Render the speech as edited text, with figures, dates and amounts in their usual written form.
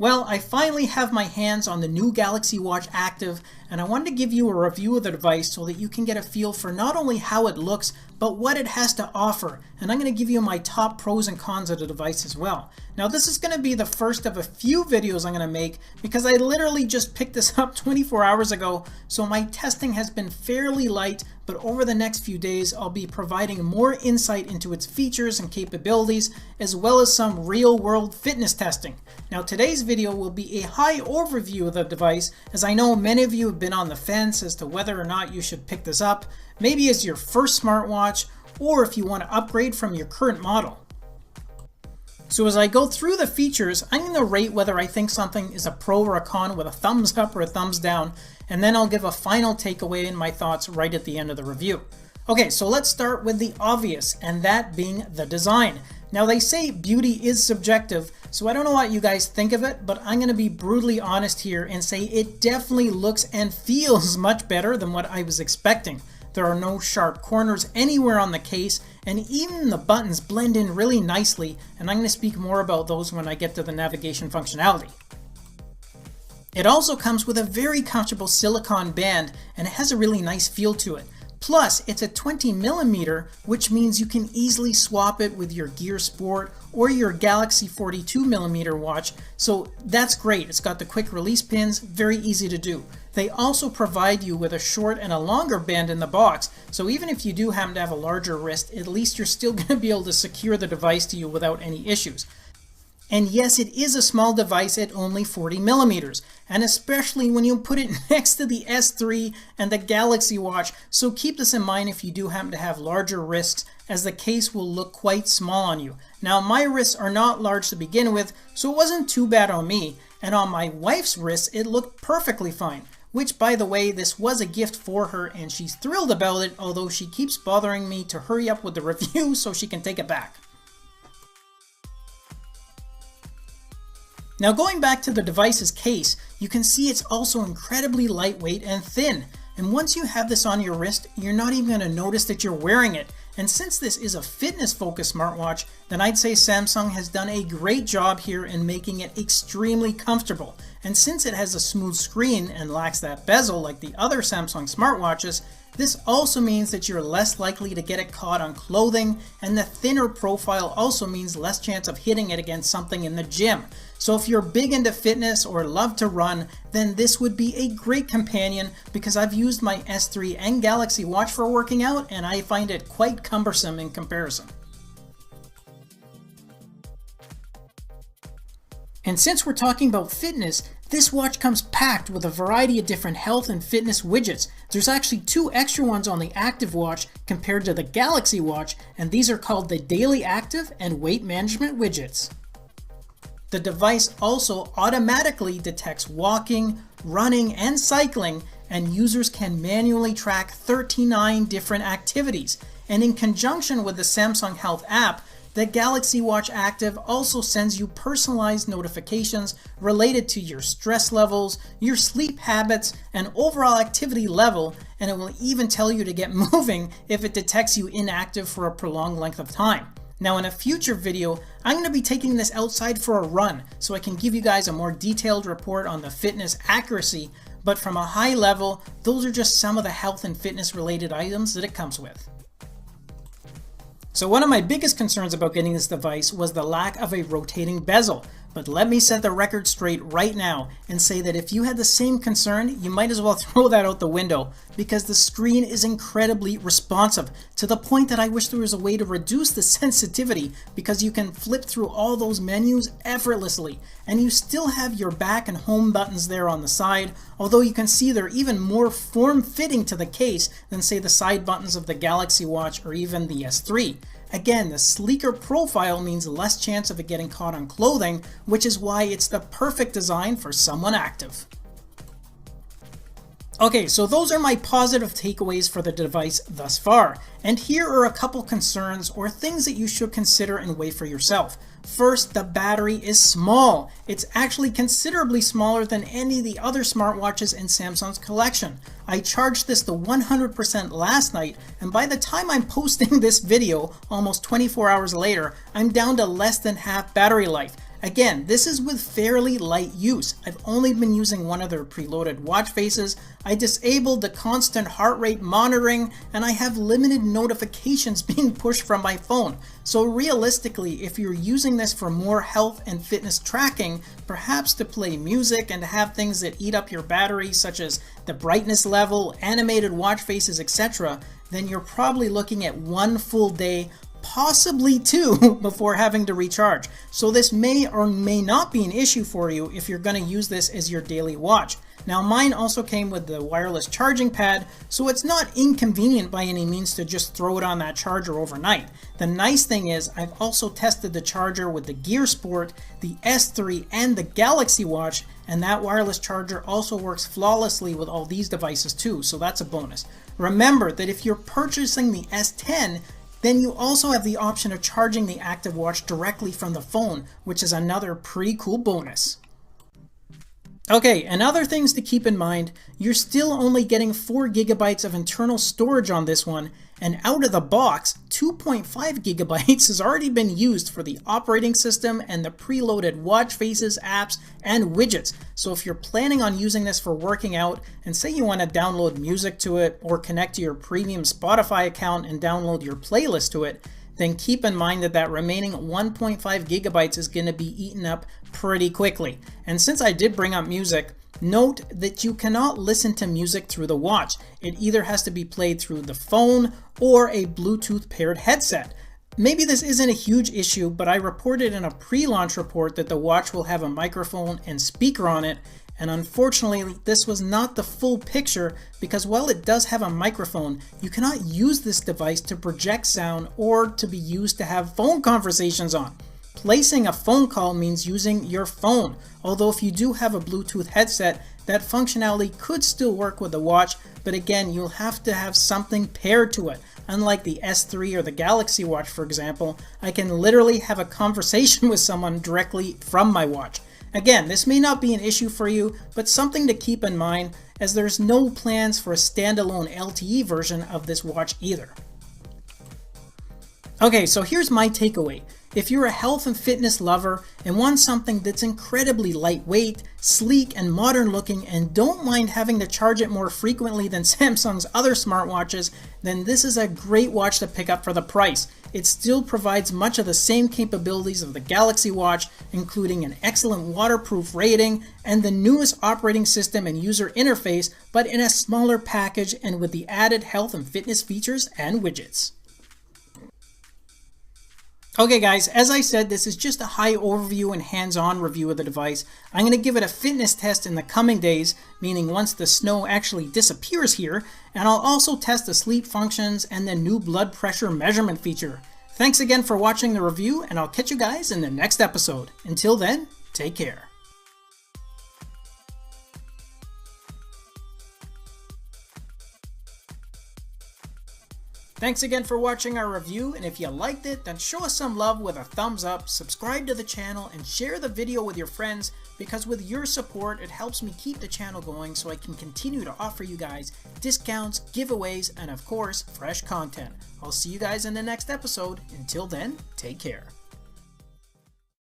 Well, I finally have my hands on the new Galaxy Watch Active, and I wanted to give you a review of the device so that you can get a feel for not only how it looks, but what it has to offer. And I'm going to give you my top pros and cons of the device as well. Now, this is going to be the first of a few videos I'm going to make because I literally just picked this up 24 hours ago, so my testing has been fairly light, but over the next few days I'll be providing more insight into its features and capabilities, as well as some real-world fitness testing. Now, today's video will be a high overview of the device, as I know many of you have been on the fence as to whether or not you should pick this up, maybe as your first smartwatch, or if you want to upgrade from your current model. So as I go through the features, I'm going to rate whether I think something is a pro or a con with a thumbs up or a thumbs down, and then I'll give a final takeaway and my thoughts right at the end of the review. Okay, so let's start with the obvious, and that being the design. Now, they say beauty is subjective, so I don't know what you guys think of it, but I'm going to be brutally honest here and say it definitely looks and feels much better than what I was expecting. There are no sharp corners anywhere on the case, and even the buttons blend in really nicely, and I'm going to speak more about those when I get to the navigation functionality. It also comes with a very comfortable silicone band, and it has a really nice feel to it. Plus, it's a 20mm, which means you can easily swap it with your Gear Sport or your Galaxy 42mm watch, so that's great. It's got the quick release pins, very easy to do. They also provide you with a short and a longer band in the box, so even if you do happen to have a larger wrist, at least you're still going to be able to secure the device to you without any issues. And yes, it is a small device at only 40mm, and especially when you put it next to the S3 and the Galaxy Watch, so keep this in mind if you do happen to have larger wrists, as the case will look quite small on you. Now, my wrists are not large to begin with, so it wasn't too bad on me, and on my wife's wrists it looked perfectly fine. Which, by the way, this was a gift for her and she's thrilled about it, although she keeps bothering me to hurry up with the review so she can take it back. Now, going back to the device's case, you can see it's also incredibly lightweight and thin. And once you have this on your wrist, you're not even going to notice that you're wearing it. And since this is a fitness-focused smartwatch, then I'd say Samsung has done a great job here in making it extremely comfortable. And since it has a smooth screen and lacks that bezel like the other Samsung smartwatches, this also means that you're less likely to get it caught on clothing, and the thinner profile also means less chance of hitting it against something in the gym. So if you're big into fitness or love to run, then this would be a great companion, because I've used my S3 and Galaxy Watch for working out and I find it quite cumbersome in comparison. And since we're talking about fitness, this watch comes packed with a variety of different health and fitness widgets. There's actually 2 extra ones on the Active Watch compared to the Galaxy Watch, and these are called the Daily Active and Weight Management widgets. The device also automatically detects walking, running, and cycling, and users can manually track 39 different activities. And in conjunction with the Samsung Health app, the Galaxy Watch Active also sends you personalized notifications related to your stress levels, your sleep habits, and overall activity level, and it will even tell you to get moving if it detects you inactive for a prolonged length of time. Now, in a future video, I'm going to be taking this outside for a run, so I can give you guys a more detailed report on the fitness accuracy, but from a high level, those are just some of the health and fitness related items that it comes with. So one of my biggest concerns about getting this device was the lack of a rotating bezel. But let me set the record straight right now and say that if you had the same concern, you might as well throw that out the window, because the screen is incredibly responsive, to the point that I wish there was a way to reduce the sensitivity, because you can flip through all those menus effortlessly, and you still have your back and home buttons there on the side, although you can see they're even more form-fitting to the case than, say, the side buttons of the Galaxy Watch or even the S3. Again, the sleeker profile means less chance of it getting caught on clothing, which is why it's the perfect design for someone active. Okay, so those are my positive takeaways for the device thus far, and here are a couple concerns or things that you should consider and weigh for yourself. First, the battery is small. It's actually considerably smaller than any of the other smartwatches in Samsung's collection. I charged this to 100% last night, and by the time I'm posting this video, almost 24 hours later, I'm down to less than half battery life. Again, this is with fairly light use. I've only been using one of their preloaded watch faces. I disabled the constant heart rate monitoring, and I have limited notifications being pushed from my phone. So realistically, if you're using this for more health and fitness tracking, perhaps to play music and to have things that eat up your battery, such as the brightness level, animated watch faces, etc., then you're probably looking at 1 full day, possibly 2, before having to recharge. So this may or may not be an issue for you if you're going to use this as your daily watch. Now mine also came with the wireless charging pad, so it's not inconvenient by any means to just throw it on that charger overnight. The nice thing is I've also tested the charger with the Gear Sport, the S3, and the Galaxy Watch, and that wireless charger also works flawlessly with all these devices too, so that's a bonus. Remember that if you're purchasing the S10, then you also have the option of charging the active watch directly from the phone, which is another pretty cool bonus. Okay, and other things to keep in mind, you're still only getting 4 gigabytes of internal storage on this one, and out of the box, 2.5 gigabytes has already been used for the operating system and the preloaded watch faces, apps, and widgets. So if you're planning on using this for working out, and say you want to download music to it, or connect to your premium Spotify account and download your playlist to it, then keep in mind that that remaining 1.5 gigabytes is going to be eaten up pretty quickly. And since I did bring up music, note that you cannot listen to music through the watch. It either has to be played through the phone or a Bluetooth paired headset. Maybe this isn't a huge issue, but I reported in a pre-launch report that the watch will have a microphone and speaker on it, and unfortunately this was not the full picture because while it does have a microphone, you cannot use this device to project sound or to be used to have phone conversations on. Placing a phone call means using your phone, although if you do have a Bluetooth headset, that functionality could still work with the watch, but again, you'll have to have something paired to it. Unlike the S3 or the Galaxy Watch, for example, I can literally have a conversation with someone directly from my watch. Again, this may not be an issue for you, but something to keep in mind as there's no plans for a standalone LTE version of this watch either. Okay, so here's my takeaway. If you're a health and fitness lover and want something that's incredibly lightweight, sleek, and modern looking and don't mind having to charge it more frequently than Samsung's other smartwatches, then this is a great watch to pick up for the price. It still provides much of the same capabilities of the Galaxy Watch, including an excellent waterproof rating and the newest operating system and user interface, but in a smaller package and with the added health and fitness features and widgets. Okay guys, as I said, this is just a high overview and hands-on review of the device. I'm going to give it a fitness test in the coming days, meaning once the snow actually disappears here, and I'll also test the sleep functions and the new blood pressure measurement feature. Thanks again for watching the review, and I'll catch you guys in the next episode. Until then, take care. Thanks again for watching our review, and if you liked it, then show us some love with a thumbs up, subscribe to the channel, and share the video with your friends, because with your support, it helps me keep the channel going so I can continue to offer you guys discounts, giveaways, and of course, fresh content. I'll see you guys in the next episode. Until then, take care.